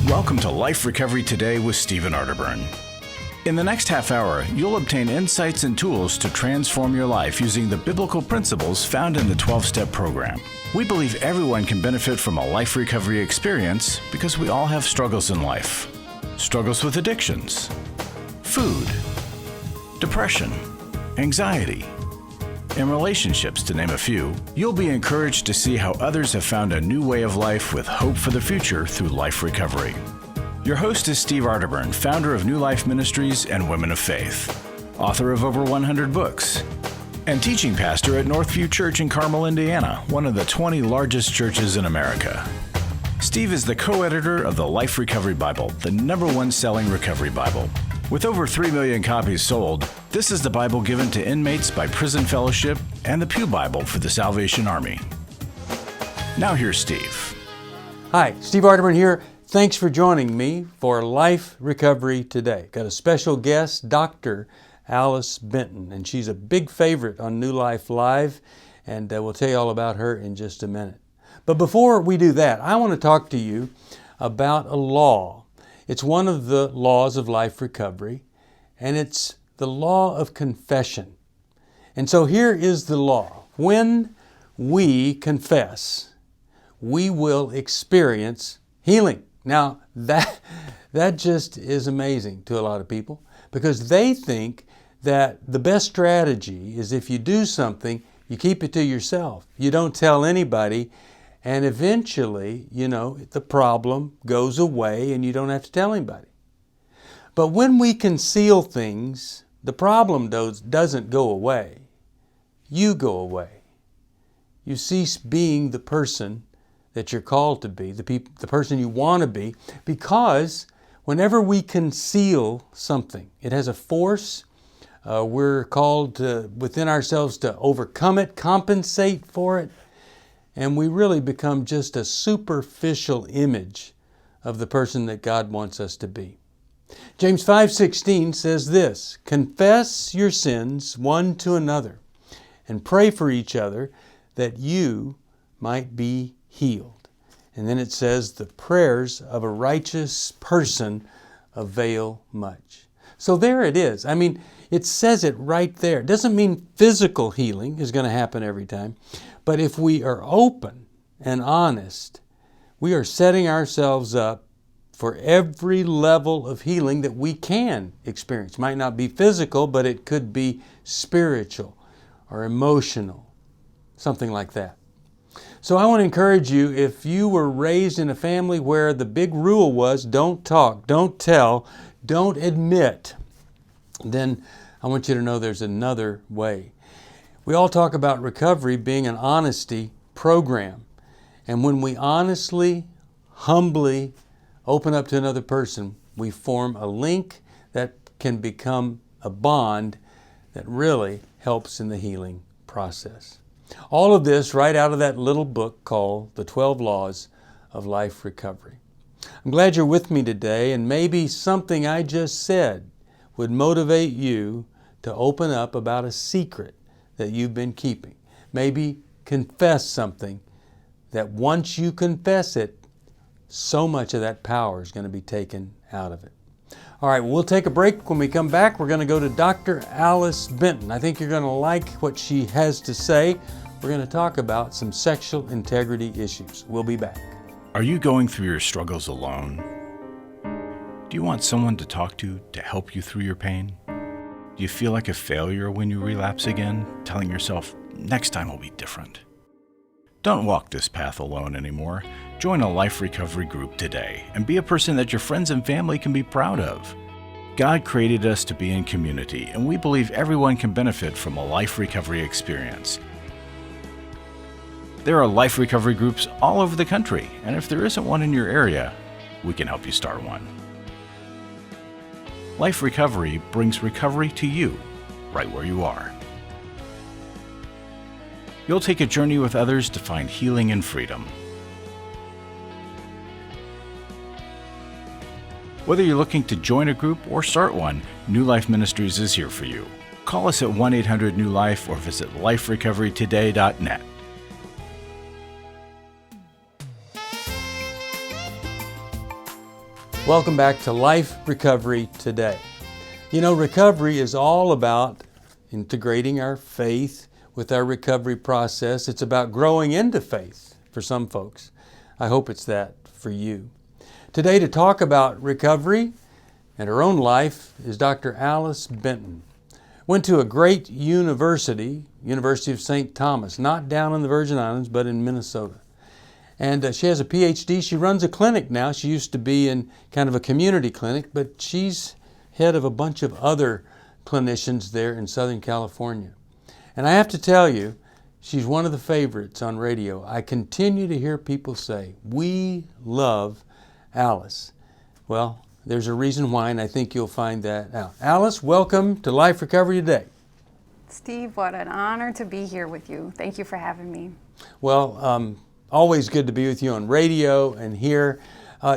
Welcome to Life Recovery Today with Stephen Arterburn. In the next half hour, you'll obtain insights and tools to transform your life using the biblical principles found in the 12-step program. We believe everyone can benefit from a life recovery experience because we all have struggles in life. Struggles with addictions, food, depression, anxiety, and relationships, to name a few. You'll be encouraged to see how others have found a new way of life with hope for the future through life recovery. Your host is Steve Arterburn, founder of New Life Ministries and Women of Faith, author of over 100 books, and teaching pastor at Northview Church in Carmel, Indiana, one of the 20 largest churches in America. Steve is the co-editor of the Life Recovery Bible, the #1 selling recovery Bible. With over 3 million copies sold, this is the Bible given to inmates by Prison Fellowship and the Pew Bible for the Salvation Army. Now here's Steve. Hi, Steve Arterburn here. Thanks for joining me for Life Recovery Today. Got a special guest, Dr. Alice Benton, and she's a big favorite on New Life Live, and we'll tell you all about her in just a minute. But before we do that, I want to talk to you about a law. It's one of the laws of life recovery, and it's the law of confession. And so here is the law. When we confess, we will experience healing. Now, that just is amazing to a lot of people because they think that the best strategy is if you do something, you keep it to yourself. You don't tell anybody. And eventually, the problem goes away and you don't have to tell anybody. But when we conceal things, the problem doesn't go away. You go away. You cease being the person that you're called to be, the person you want to be, because whenever we conceal something, it has a force. We're called within ourselves to overcome it, compensate for it. And we really become just a superficial image of the person that God wants us to be. James 5:16 says this, "Confess your sins one to another and pray for each other that you might be healed." And then it says, "The prayers of a righteous person avail much." So there it is. It says it right there. It doesn't mean physical healing is going to happen every time. But if we are open and honest, we are setting ourselves up for every level of healing that we can experience. It might not be physical, but it could be spiritual or emotional, something like that. So I want to encourage you, if you were raised in a family where the big rule was don't talk, don't tell, don't admit, then I want you to know there's another way. We all talk about recovery being an honesty program. And when we honestly, humbly open up to another person, we form a link that can become a bond that really helps in the healing process. All of this right out of that little book called The 12 Laws of Life Recovery. I'm glad you're with me today, and maybe something I just said would motivate you to open up about a secret that you've been keeping. Maybe confess something that once you confess it, so much of that power is going to be taken out of it. All right, we'll take a break. When we come back, we're going to go to Dr. Alice Benton. I think you're going to like what she has to say. We're going to talk about some sexual integrity issues. We'll be back. Are you going through your struggles alone? Do you want someone to talk to help you through your pain? Do you feel like a failure when you relapse again, telling yourself, next time will be different? Don't walk this path alone anymore. Join a life recovery group today and be a person that your friends and family can be proud of. God created us to be in community, and we believe everyone can benefit from a life recovery experience. There are life recovery groups all over the country, and if there isn't one in your area, we can help you start one. Life Recovery brings recovery to you, right where you are. You'll take a journey with others to find healing and freedom. Whether you're looking to join a group or start one, New Life Ministries is here for you. Call us at 1-800-NEW-LIFE or visit liferecoverytoday.net. Welcome back to Life Recovery Today. You know, recovery is all about integrating our faith with our recovery process. It's about growing into faith for some folks. I hope it's that for you. Today to talk about recovery and her own life is Dr. Alice Benton. Went to a great university, University of St. Thomas, not down in the Virgin Islands, but in Minnesota. And she has a PhD. She runs a clinic now. She used to be in kind of a community clinic, but she's head of a bunch of other clinicians there in Southern California. And I have to tell you, she's one of the favorites on radio. I continue to hear people say, "We love Alice." Well, there's a reason why, and I think you'll find that out. Alice, welcome to Life Recovery Today. Steve, what an honor to be here with you. Thank you for having me. Well, always good to be with you on radio and here.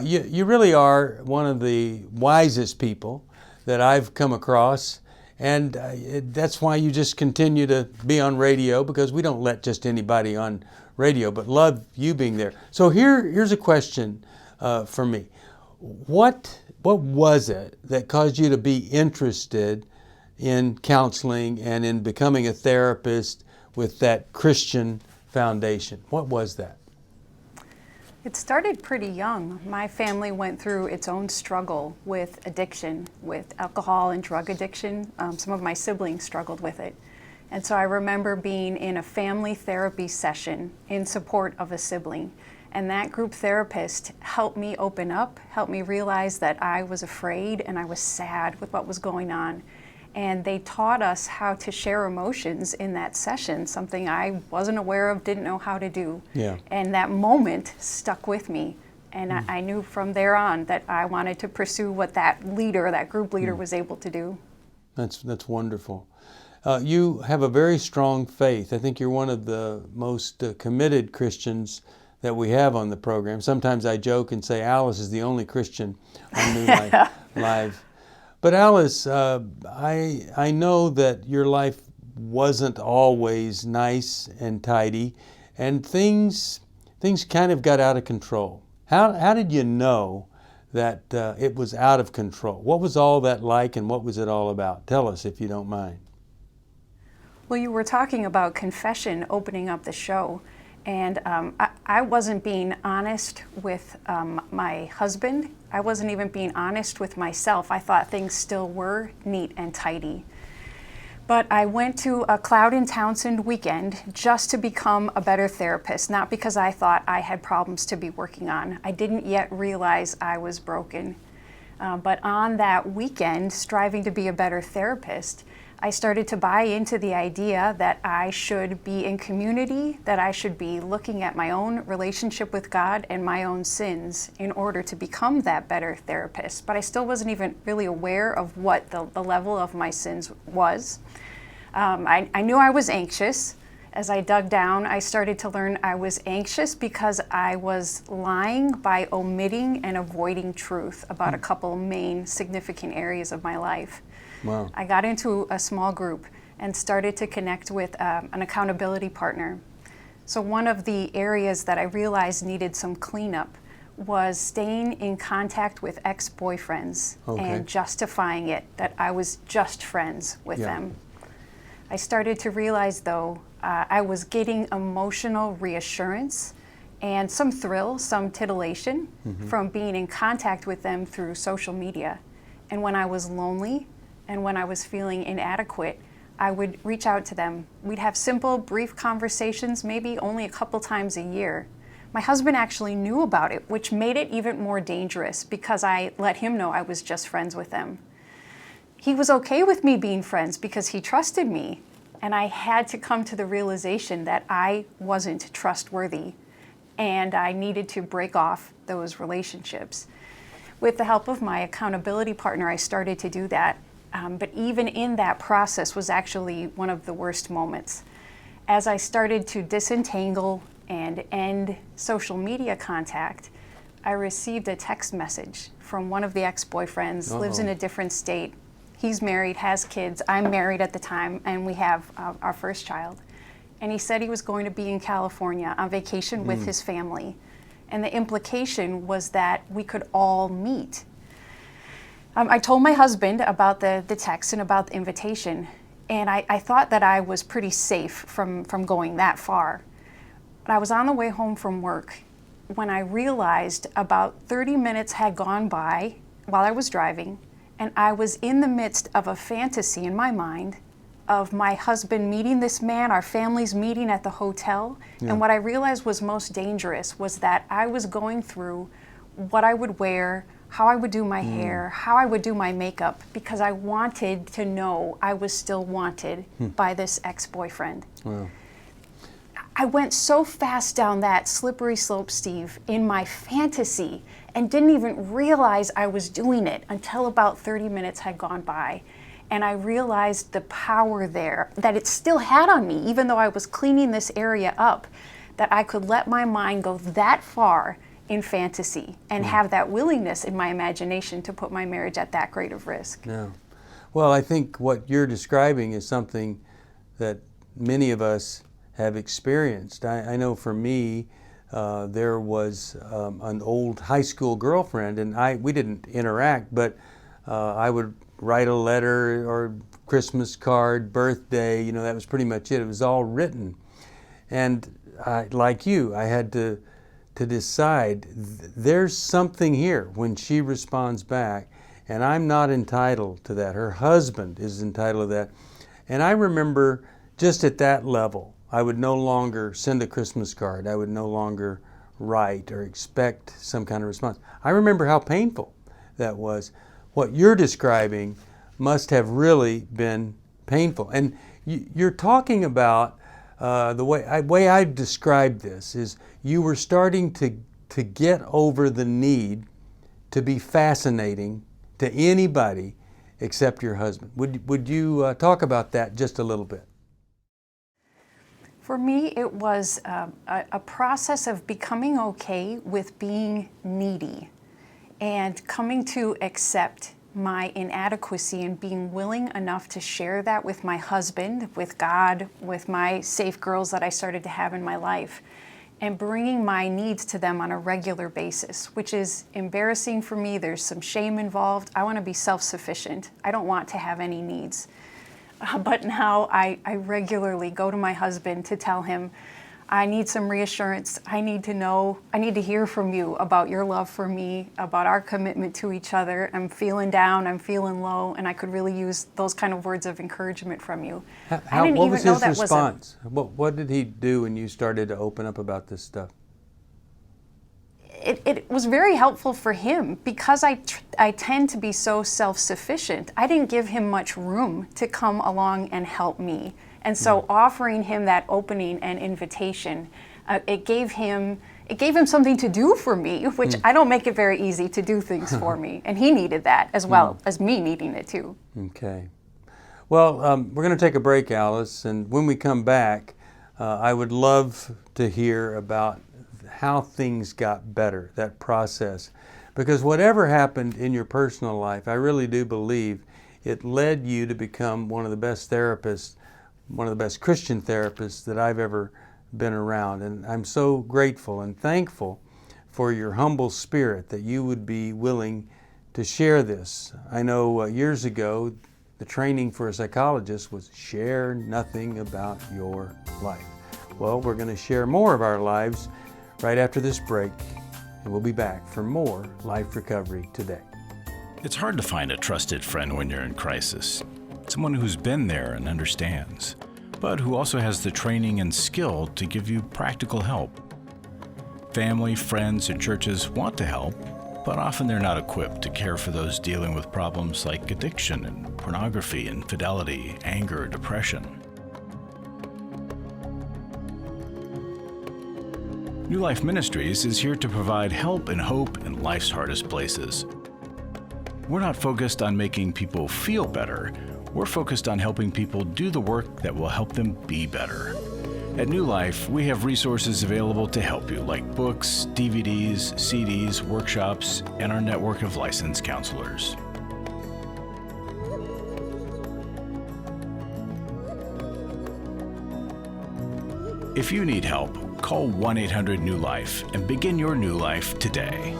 You really are one of the wisest people that I've come across, and that's why you just continue to be on radio, because we don't let just anybody on radio, but love you being there. So here's a question for me. What was it that caused you to be interested in counseling and in becoming a therapist with that Christian foundation? What was that? It started pretty young. My family went through its own struggle with addiction, with alcohol and drug addiction. Some of my siblings struggled with it. And so I remember being in a family therapy session in support of a sibling. And that group therapist helped me open up, helped me realize that I was afraid and I was sad with what was going on. And they taught us how to share emotions in that session, something I wasn't aware of, didn't know how to do. Yeah. And that moment stuck with me. And I knew from there on that I wanted to pursue what that leader, that group leader, was able to do. That's wonderful. You have a very strong faith. I think you're one of the most committed Christians that we have on the program. Sometimes I joke and say Alice is the only Christian on New Life Live. But Alice, I know that your life wasn't always nice and tidy, and things kind of got out of control. How did you know that it was out of control? What was all that like, and what was it all about? Tell us if you don't mind. Well, you were talking about confession opening up the show. And I wasn't being honest with my husband. I wasn't even being honest with myself. I thought things still were neat and tidy. But I went to a Cloud and Townsend weekend just to become a better therapist, not because I thought I had problems to be working on. I didn't yet realize I was broken. But on that weekend, striving to be a better therapist, I started to buy into the idea that I should be in community, that I should be looking at my own relationship with God and my own sins in order to become that better therapist. But I still wasn't even really aware of what the level of my sins was. I knew I was anxious. As I dug down, I started to learn I was anxious because I was lying by omitting and avoiding truth about a couple main significant areas of my life. Wow. I got into a small group and started to connect with an accountability partner. So one of the areas that I realized needed some cleanup was staying in contact with ex-boyfriends and justifying it, that I was just friends with them. I started to realize, though, I was getting emotional reassurance and some thrill, some titillation from being in contact with them through social media. And when I was lonely, and when I was feeling inadequate, I would reach out to them. We'd have simple, brief conversations, maybe only a couple times a year. My husband actually knew about it, which made it even more dangerous because I let him know I was just friends with them. He was okay with me being friends because he trusted me, and I had to come to the realization that I wasn't trustworthy, and I needed to break off those relationships. With the help of my accountability partner, I started to do that. But even in that process was actually one of the worst moments. As I started to disentangle and end social media contact, I received a text message from one of the ex-boyfriends, lives in a different state. He's married, has kids. I'm married at the time, and we have our first child. And he said he was going to be in California on vacation with his family. And the implication was that we could all meet. I told my husband about the text and about the invitation, and I thought that I was pretty safe from going that far. But I was on the way home from work when I realized about 30 minutes had gone by while I was driving, and I was in the midst of a fantasy in my mind of my husband meeting this man, our families meeting at the hotel. Yeah. And what I realized was most dangerous was that I was going through what I would wear, how I would do my hair, how I would do my makeup, because I wanted to know I was still wanted by this ex-boyfriend. Wow. I went so fast down that slippery slope, Steve, in my fantasy, and didn't even realize I was doing it until about 30 minutes had gone by. And I realized the power there that it still had on me, even though I was cleaning this area up, that I could let my mind go that far in fantasy and have that willingness in my imagination to put my marriage at that great of risk. Yeah. Well, I think what you're describing is something that many of us have experienced. I know for me, there was an old high school girlfriend, and we didn't interact, but I would write a letter or Christmas card, birthday, that was pretty much it. It was all written. And like you, I had to decide there's something here when she responds back, and I'm not entitled to that. Her husband is entitled to that. And I remember just at that level, I would no longer send a Christmas card. I would no longer write or expect some kind of response. I remember how painful that was. What you're describing must have really been painful. And you're talking about the way I described this is you were starting to get over the need to be fascinating to anybody except your husband. Would you talk about that just a little bit? For me, it was a process of becoming okay with being needy and coming to accept my inadequacy and being willing enough to share that with my husband, with God, with my safe girls that I started to have in my life, and bringing my needs to them on a regular basis, which is embarrassing for me. There's some shame involved. I want to be self-sufficient. I don't want to have any needs. But now I regularly go to my husband to tell him, I need some reassurance. I need to know, I need to hear from you about your love for me, about our commitment to each other. I'm feeling down, I'm feeling low, and I could really use those kind of words of encouragement from you. What was his response? What did he do when you started to open up about this stuff? It was very helpful for him because I tend to be so self-sufficient. I didn't give him much room to come along and help me. And so offering him that opening and invitation, it gave him something to do for me, which I don't make it very easy to do things for me. And he needed that as well as me needing it too. Okay. Well, we're going to take a break, Alice, and when we come back, I would love to hear about how things got better, that process. Because whatever happened in your personal life, I really do believe it led you to become one of the best therapists, one of the best Christian therapists that I've ever been around. And I'm so grateful and thankful for your humble spirit that you would be willing to share this. I know years ago, the training for a psychologist was share nothing about your life. Well, we're going to share more of our lives right after this break, and we'll be back for more Life Recovery Today. It's hard to find a trusted friend when you're in crisis. Someone who's been there and understands, but who also has the training and skill to give you practical help. Family, friends, and churches want to help, but often they're not equipped to care for those dealing with problems like addiction and pornography, infidelity, anger, depression. New Life Ministries is here to provide help and hope in life's hardest places. We're not focused on making people feel better. We're focused on helping people do the work that will help them be better. At New Life, we have resources available to help you, like books, DVDs, CDs, workshops, and our network of licensed counselors. If you need help, call 1-800-NEW-LIFE and begin your new life today.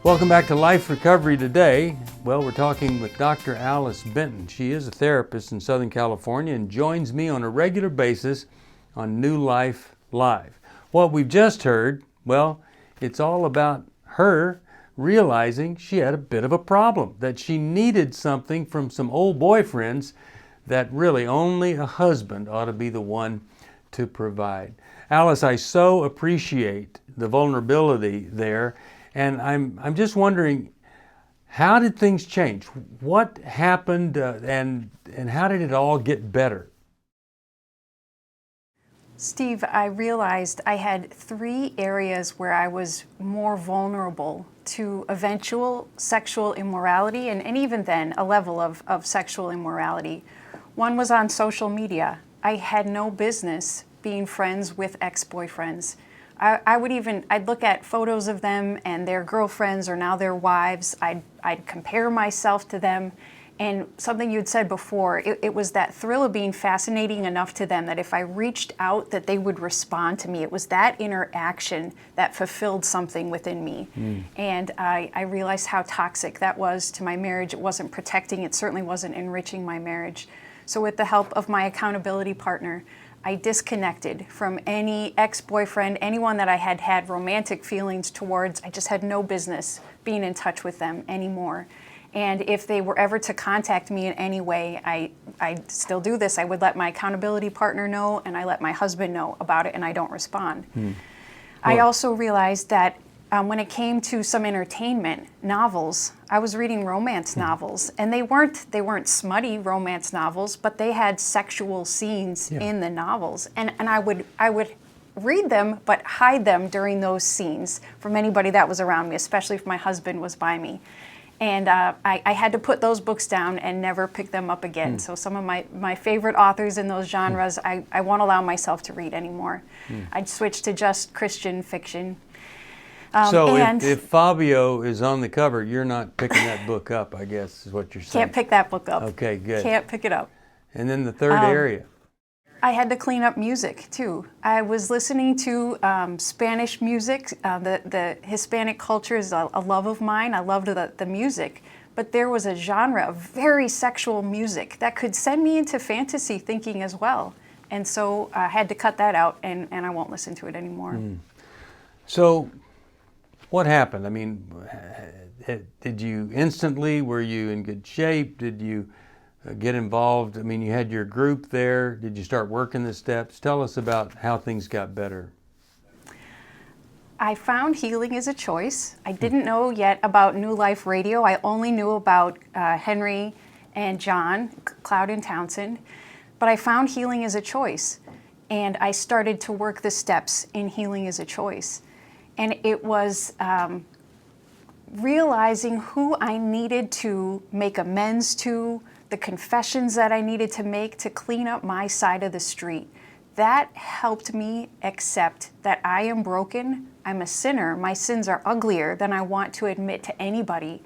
Welcome back to Life Recovery Today. Well, we're talking with Dr. Alice Benton. She is a therapist in Southern California and joins me on a regular basis on New Life Live. What we've just heard, well, it's all about her realizing she had a bit of a problem, that she needed something from some old boyfriends that really only a husband ought to be the one to provide. Alice, I so appreciate the vulnerability there. And I'm just wondering, how did things change? What happened and how did it all get better? Steve, I realized I had 3 areas where I was more vulnerable to eventual sexual immorality and even then a level of sexual immorality. One was on social media. I had no business being friends with ex-boyfriends. I'd look at photos of them and their girlfriends or now their wives. I'd compare myself to them. And something you'd said before, it was that thrill of being fascinating enough to them that if I reached out that they would respond to me. It was that interaction that fulfilled something within me. And I realized how toxic that was to my marriage. It wasn't protecting, it certainly wasn't enriching my marriage. So with the help of my accountability partner, I disconnected from any ex-boyfriend, anyone that I had had romantic feelings towards. I just had no business being in touch with them anymore. And if they were ever to contact me in any way, I still do this. I would let my accountability partner know, and I let my husband know about it, and I don't respond. I also realized that when it came to some entertainment novels, I was reading romance novels, and they weren't smutty romance novels, but they had sexual scenes in the novels, and I would read them but hide them during those scenes from anybody that was around me, especially if my husband was by me. And I had to put those books down and never pick them up again. So some of my favorite authors in those genres, I won't allow myself to read anymore. I'd switch to just Christian fiction. So if Fabio is on the cover, you're not picking that book up, I guess is what you're saying. Can't pick that book up. Okay, good. Can't pick it up. And then the third area. I had to clean up music too. I was listening to Spanish music. The Hispanic culture is a love of mine. I loved the music. But there was a genre of very sexual music that could send me into fantasy thinking as well. And so I had to cut that out, and I won't listen to it anymore. So what happened? I mean, did you instantly, were you in good shape? Did you get involved? I mean, you had your group there. Did you start working the steps? Tell us about how things got better. I found healing is a choice. I didn't know yet about New Life Radio. I only knew about Henry and John, Cloud and Townsend. But I found healing is a choice. And I started to work the steps in healing is a choice. And it was realizing who I needed to make amends to, the confessions that I needed to make to clean up my side of the street. That helped me accept that I am broken, I'm a sinner, my sins are uglier than I want to admit to anybody.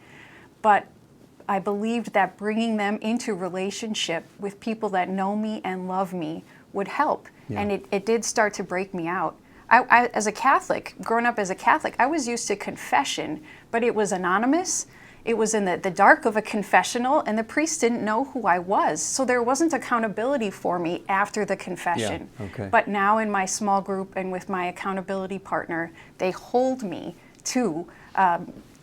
But I believed that bringing them into relationship with people that know me and love me would help. And it did start to break me out. I, as a Catholic, growing up as a Catholic, I was used to confession, but it was anonymous. It was in the dark of a confessional, and the priest didn't know who I was. So there wasn't accountability for me after the confession. But now in my small group and with my accountability partner, they hold me to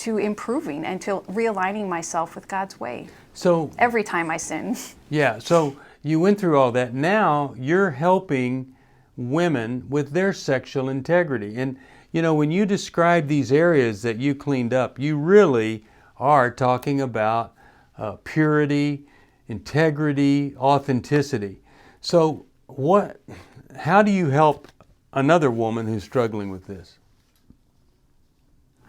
improving and to realigning myself with God's way. So every time I sin. Yeah, so you went through all that. Now you're helping women with their sexual integrity. And you know, when you describe these areas that you cleaned up, you really are talking about purity, integrity, authenticity. So how do you help another woman who's struggling with this?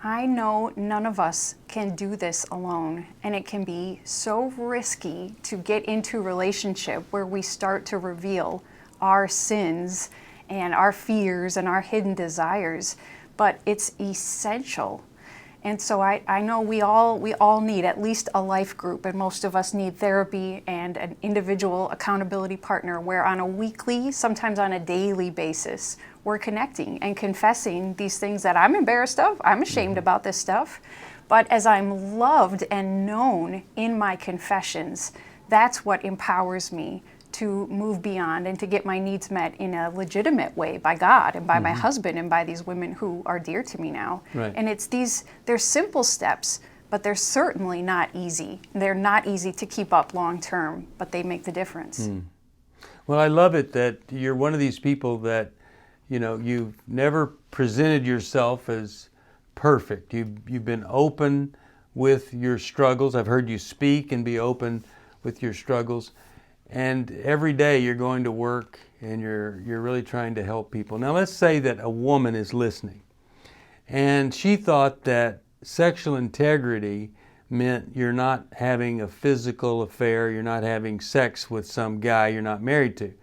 I know none of us can do this alone, and it can be so risky to get into a relationship where we start to reveal our sins and our fears and our hidden desires, but it's essential. And so I know we all need at least a life group, and most of us need therapy and an individual accountability partner where on a weekly, sometimes on a daily basis, we're connecting and confessing these things that I'm embarrassed of. I'm ashamed about this stuff. But as I'm loved and known in my confessions, that's what empowers me to move beyond and to get my needs met in a legitimate way by God and by my husband and by these women who are dear to me now. Right. And they're simple steps, but they're certainly not easy. They're not easy to keep up long term, but they make the difference. Well, I love it that you're one of these people that, you've never presented yourself as perfect. You've been open with your struggles. I've heard you speak and be open with your struggles. And every day you're going to work and you're really trying to help people. Now let's say that a woman is listening and she thought that sexual integrity meant you're not having a physical affair, you're not having sex with some guy you're not married to.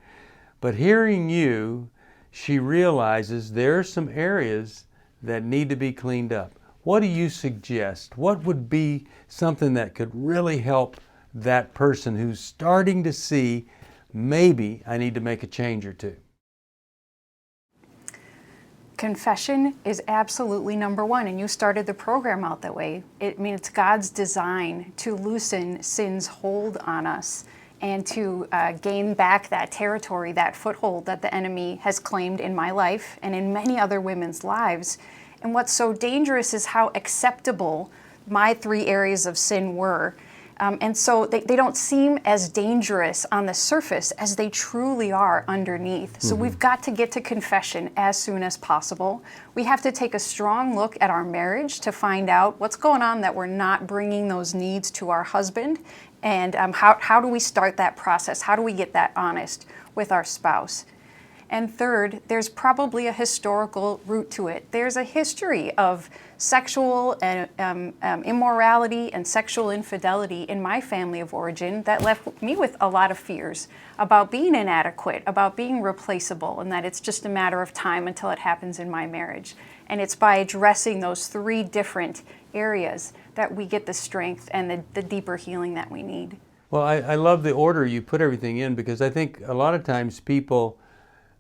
But hearing you, she realizes there are some areas that need to be cleaned up. What do you suggest? What would be something that could really help that person who's starting to see, maybe I need to make a change or two? Confession is absolutely number one, and you started the program out that way. It's God's design to loosen sin's hold on us and to gain back that territory, that foothold that the enemy has claimed in my life and in many other women's lives. And what's so dangerous is how acceptable my 3 areas of sin were. And so they don't seem as dangerous on the surface as they truly are underneath. So we've got to get to confession as soon as possible. We have to take a strong look at our marriage to find out what's going on that we're not bringing those needs to our husband. And how do we start that process? How do we get that honest with our spouse? And third, there's probably a historical root to it. There's a history of sexual immorality and sexual infidelity in my family of origin that left me with a lot of fears about being inadequate, about being replaceable, and that it's just a matter of time until it happens in my marriage. And it's by addressing those 3 different areas that we get the strength and the deeper healing that we need. Well, I love the order you put everything in, because I think a lot of times people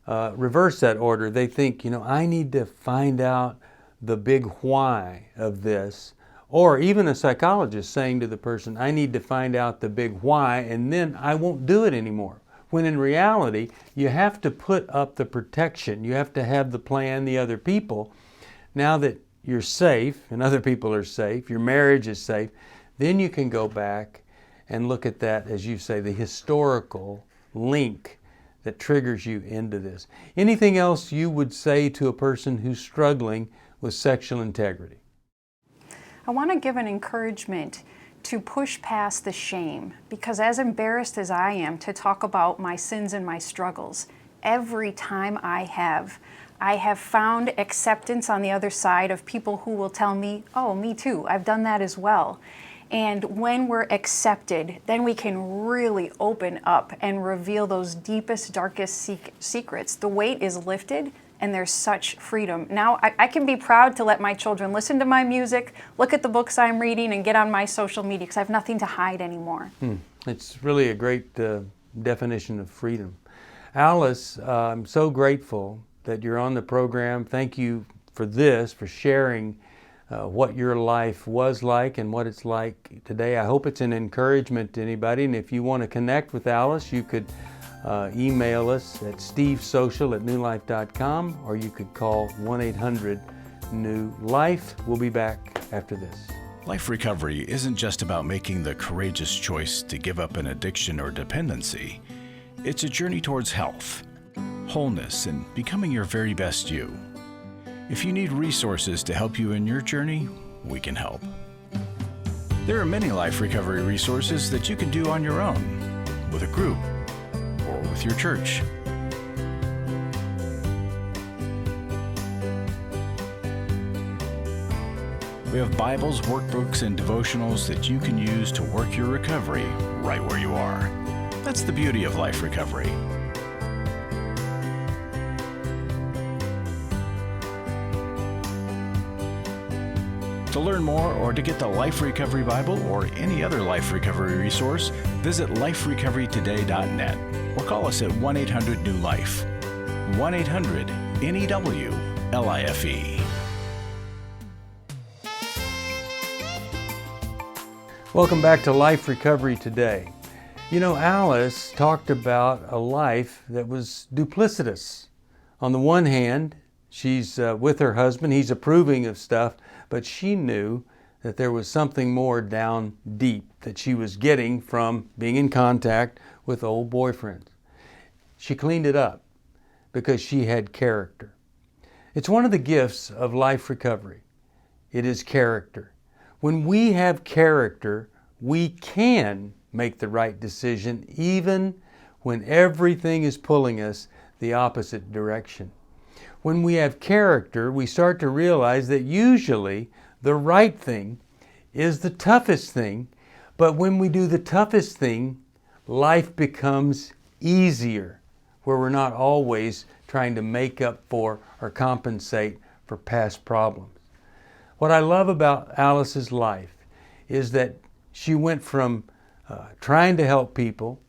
reverse that order. They think, I need to find out the big why of this. Or even a psychologist saying to the person, I need to find out the big why and then I won't do it anymore. When in reality, you have to put up the protection. You have to have the plan, the other people. Now that you're safe and other people are safe, your marriage is safe, then you can go back and look at that, as you say, the historical link that triggers you into this. Anything else you would say to a person who's struggling with sexual integrity? I want to give an encouragement to push past the shame, because as embarrassed as I am to talk about my sins and my struggles, every time I have found acceptance on the other side of people who will tell me, oh, me too, I've done that as well. And when we're accepted, then we can really open up and reveal those deepest, darkest secrets. The weight is lifted and there's such freedom. Now I can be proud to let my children listen to my music, look at the books I'm reading, and get on my social media because I have nothing to hide anymore. It's really a great definition of freedom. Alice, I'm so grateful that you're on the program. Thank you for this, for sharing what your life was like and what it's like today. I hope it's an encouragement to anybody. And if you want to connect with Alice, you could email us at stevesocial@newlife.com, or you could call 1-800-NEW-LIFE. We'll be back after this. Life recovery isn't just about making the courageous choice to give up an addiction or dependency. It's a journey towards health, wholeness, and becoming your very best you. If you need resources to help you in your journey, we can help. There are many life recovery resources that you can do on your own, with a group, or with your church. We have Bibles, workbooks, and devotionals that you can use to work your recovery right where you are. That's the beauty of life recovery. To learn more or to get the Life Recovery Bible or any other life recovery resource, visit liferecoverytoday.net or call us at 1-800-NEW-LIFE. 1-800 NEWLIFE. Welcome back to Life Recovery Today. You know, Alice talked about a life that was duplicitous. On the one hand, she's with her husband, he's approving of stuff, but she knew that there was something more down deep that she was getting from being in contact with old boyfriends. She cleaned it up because she had character. It's one of the gifts of life recovery. It is character. When we have character, we can make the right decision even when everything is pulling us the opposite direction. When we have character, we start to realize that usually the right thing is the toughest thing, but when we do the toughest thing, life becomes easier, where we're not always trying to make up for or compensate for past problems. What I love about Alice's life is that she went from trying to help people,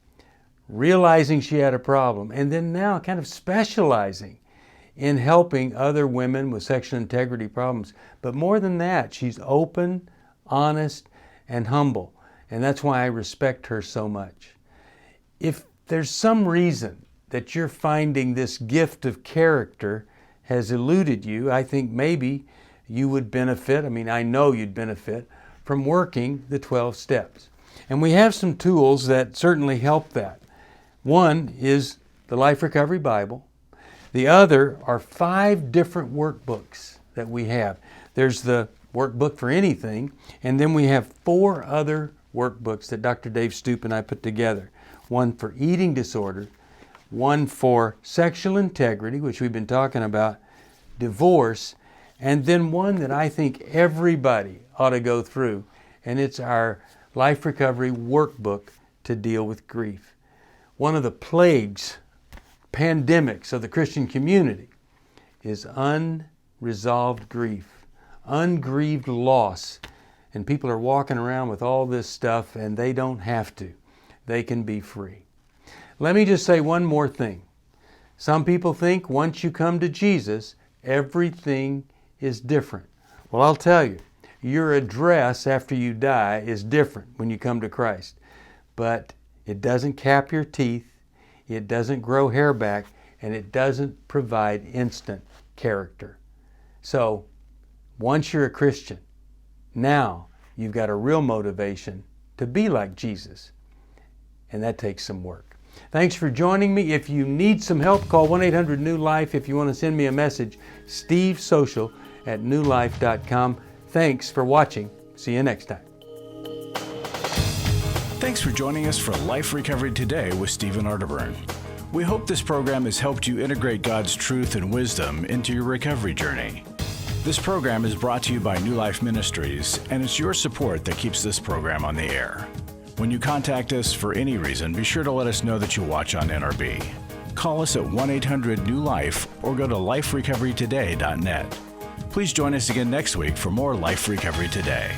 realizing she had a problem, and then now kind of specializing in helping other women with sexual integrity problems. But more than that, she's open, honest, and humble. And that's why I respect her so much. If there's some reason that you're finding this gift of character has eluded you, I think maybe you would benefit, I know you'd benefit from working the 12 steps. And we have some tools that certainly help that. One is the Life Recovery Bible. The other are 5 different workbooks that we have. There's the workbook for anything, and then we have 4 other workbooks that Dr. Dave Stoop and I put together. One for eating disorder, one for sexual integrity, which we've been talking about, divorce, and then one that I think everybody ought to go through, and it's our Life Recovery Workbook to deal with grief. One of the plagues, pandemics of the Christian community is unresolved grief, ungrieved loss. And people are walking around with all this stuff and they don't have to. They can be free. Let me just say one more thing. Some people think once you come to Jesus, everything is different. Well, I'll tell you, your address after you die is different when you come to Christ. But it doesn't cap your teeth, it doesn't grow hair back, and it doesn't provide instant character. So, once you're a Christian, now you've got a real motivation to be like Jesus. And that takes some work. Thanks for joining me. If you need some help, call 1-800-NEW-LIFE. If you want to send me a message, stevesocial@newlife.com. Thanks for watching. See you next time. Thanks for joining us for Life Recovery Today with Stephen Arterburn. We hope this program has helped you integrate God's truth and wisdom into your recovery journey. This program is brought to you by New Life Ministries, and it's your support that keeps this program on the air. When you contact us for any reason, be sure to let us know that you watch on NRB. Call us at 1-800-NEW-LIFE or go to liferecoverytoday.net. Please join us again next week for more Life Recovery Today.